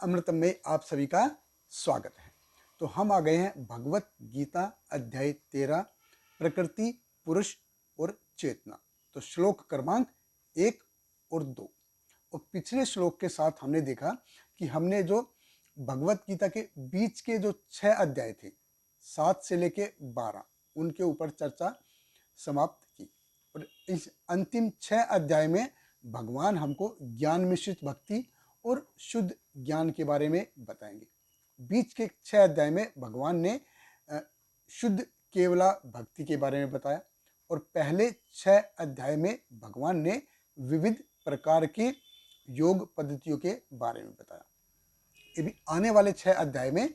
अमृतम में आप सभी का स्वागत है। तो हम आ गए हैं भगवत गीता अध्याय 13 प्रकृति, पुरुष और चेतना। तो श्लोक क्रमांक 1 और 2। और पिछले श्लोक के साथ हमने देखा कि हमने जो भगवत गीता के बीच के जो 6 अध्याय थे 7 से लेके 12 उनके ऊपर चर्चा समाप्त की। और इस अंतिम 6 अध्याय में भगवान हमको ज्ञान मिश्रित भक्ति और शुद्ध ज्ञान के बारे में बताएंगे। बीच के 6 अध्याय में भगवान ने शुद्ध केवला भक्ति के बारे में बताया और पहले 6 अध्याय में भगवान ने विविध प्रकार के योग पद्धतियों के बारे में बताया। अभी आने वाले 6 अध्याय में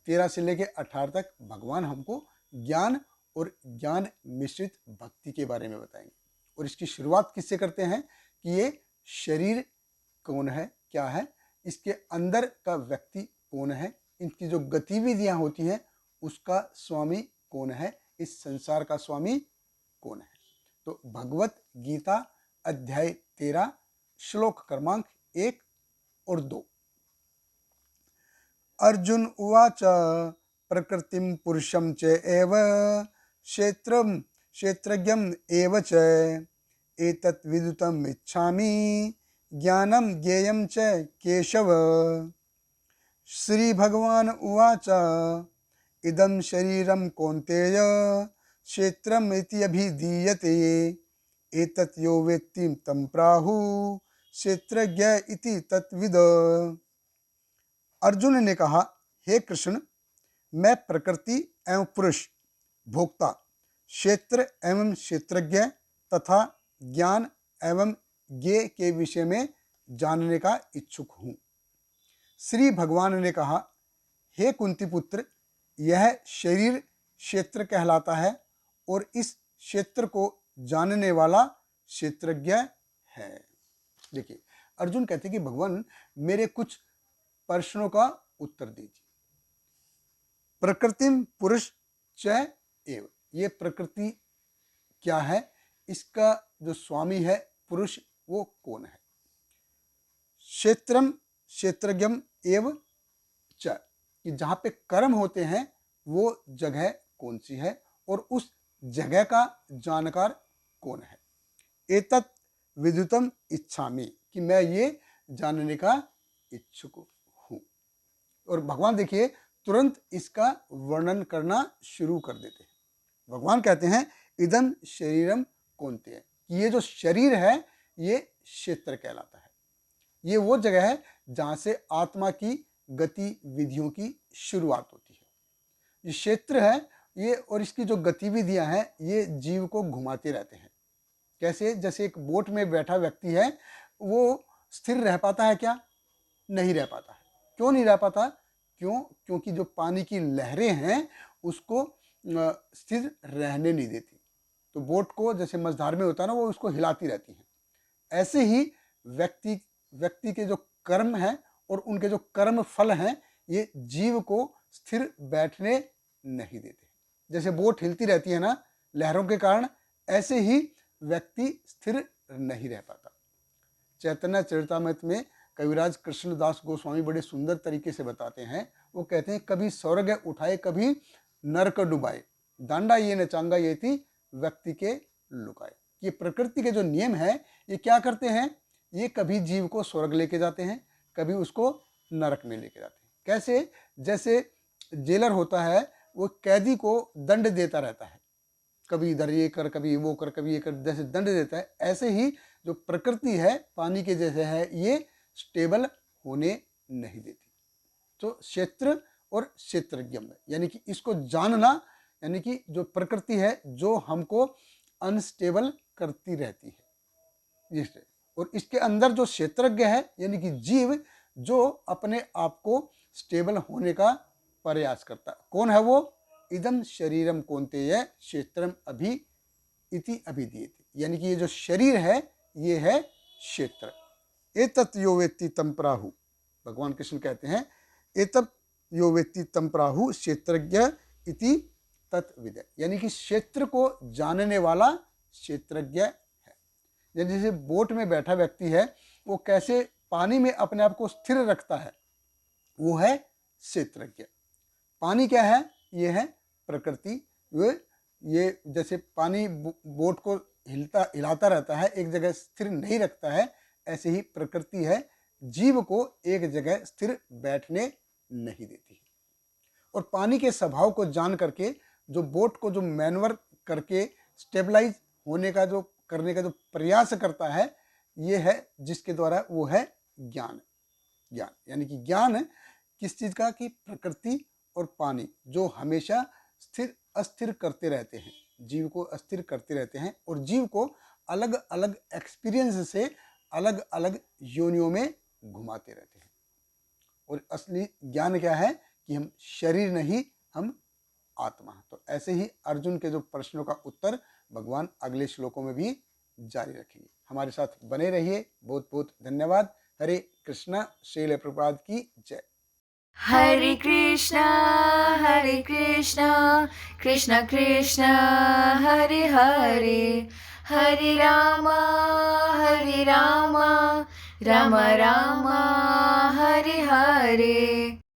13 से लेकर 18 तक भगवान हमको ज्ञान और ज्ञान मिश्रित भक्ति के बारे में बताएंगे। और इसकी शुरुआत किससे करते हैं कि ये शरीर कौन है, क्या है, इसके अंदर का व्यक्ति कौन है, इनकी जो गतिविधियां होती हैं उसका स्वामी कौन है, इस संसार का स्वामी कौन है। तो भगवत गीता अध्याय 13 श्लोक क्रमांक 1 और 2। अर्जुन उवाच प्रकृतिं पुरुषं च एव क्षेत्रं क्षेत्रज्ञम् एव च एतत् विदुतम् इच्छामि ज्ञानं ज्ञेयं च केशव। श्री भगवान उवाच इदं शरीरं कौन्तेय क्षेत्रम् इति अभिधीयते एतत् यो वेत्ति तं प्राहुः क्षेत्रज्ञ इति तत्विद। अर्जुन ने कहा, हे कृष्ण, मैं प्रकृति एवं पुरुष, भोक्ता, क्षेत्र एवं क्षेत्रज्ञ तथा ज्ञान एवं ज्ञेय के विषय में जानने का इच्छुक हूँ। श्री भगवान ने कहा, हे कुंती पुत्र, यह शरीर क्षेत्र कहलाता है और इस क्षेत्र को जानने वाला क्षेत्रज्ञ है। देखिए, अर्जुन कहते कि भगवान मेरे कुछ प्रश्नों का उत्तर दीजिए। प्रकृतिम पुरुष च एव, ये प्रकृति क्या है, इसका जो स्वामी है पुरुष वो कौन है। क्षेत्रम क्षेत्रज्ञम एव च, कि जहां पे कर्म होते हैं वो जगह कौन सी है और उस जगह का जानकार कौन है। एतत् विदुतम इच्छामि, कि मैं ये जानने का इच्छुक हूं। और भगवान देखिए तुरंत इसका वर्णन करना शुरू कर देते हैं। भगवान कहते हैं इदं शरीरम कौन्तेय, कि ये जो शरीर है ये क्षेत्र कहलाता है। ये वो जगह है जहां से आत्मा की गतिविधियों की शुरुआत होती है। ये क्षेत्र है ये, और इसकी जो गतिविधियां हैं ये जीव को घुमाते रहते हैं। कैसे? जैसे एक बोट में बैठा व्यक्ति है, वो स्थिर रह पाता है क्या? नहीं रह पाता है। क्यों नहीं रह पाता? क्योंकि जो पानी की लहरें हैं उसको स्थिर रहने नहीं देती। तो बोट को जैसे मझधार में होता है ना, वो उसको हिलाती रहती है। ऐसे ही व्यक्ति के जो कर्म हैं और उनके जो कर्म फल हैं ये जीव को स्थिर बैठने नहीं देते। जैसे बोट हिलती रहती है ना लहरों के कारण, ऐसे ही व्यक्ति स्थिर नहीं रह पाता। चैतन्य चरितामृत में कविराज कृष्णदास गोस्वामी बड़े सुंदर तरीके से बताते हैं। वो कहते हैं, कभी स्वर्ग उठाए कभी नरक डुबाए, दांडा ये नचांगा ये थी व्यक्ति के लुकाए। ये प्रकृति के जो नियम है ये क्या करते हैं, ये कभी जीव को स्वर्ग लेके जाते हैं, कभी उसको नरक में लेके जाते हैं। कैसे? जैसे जेलर होता है वो कैदी को दंड देता रहता है, कभी इधर ये कर कभी वो कर कभी ये कर, जैसे दंड देता है, ऐसे ही जो प्रकृति है पानी के जैसे है, ये स्टेबल होने नहीं देती। तो क्षेत्र और क्षेत्रज्ञ में यानी कि इसको जानना, यानी कि जो प्रकृति है जो हमको अनस्टेबल करती रहती है। और इसके अंदर जो क्षेत्रज्ञ है यानी कि जीव, जो अपने आप को स्टेबल होने का प्रयास करता है। कौन है वो? इदं शरीरम कौन्तेय क्षेत्रम अभि इति अभिधीयते, यानी कि ये जो शरीर है ये है क्षेत्र। एतत् यो वेत्ति तं प्राहुः, भगवान कृष्ण कहते हैं एतत् यो वेत्ति तं प्राहुः क्षेत्रज्ञ इति तत्विद, यानी कि क्षेत्र को जानने वाला क्षेत्रज्ञ है। जैसे बोट में बैठा व्यक्ति है वो कैसे पानी में अपने आप को स्थिर रखता है, वो है क्षेत्रज्ञ। पानी क्या है? ये है प्रकृति। ये जैसे पानी बोट को हिलाता रहता है, एक जगह स्थिर नहीं रखता है, ऐसे ही प्रकृति है, जीव को एक जगह स्थिर बैठने नहीं देती है। और पानी के स्वभाव को जान करके जो बोट को जो मैनवर करके स्टेबलाइज होने का जो करने का जो प्रयास करता है, ये है जिसके द्वारा वो है ज्ञान। ज्ञान यानी कि ज्ञान किस चीज का? कि प्रकृति और पानी जो हमेशा स्थिर अस्थिर करते रहते हैं, जीव को अस्थिर करते रहते हैं और जीव को अलग अलग एक्सपीरियंस से अलग अलग योनियों में घुमाते रहते हैं। और असली ज्ञान क्या है? कि हम शरीर नहीं, हम आत्मा। तो ऐसे ही अर्जुन के जो प्रश्नों का उत्तर भगवान अगले श्लोकों में भी जारी रखेंगे। हमारे साथ बने रहिए। बहुत बहुत धन्यवाद। हरे कृष्णा। श्रील प्रभुपाद की जय। हरे कृष्णा कृष्ण कृष्ण हरे हरे, हरे राम राम राम हरे हरे।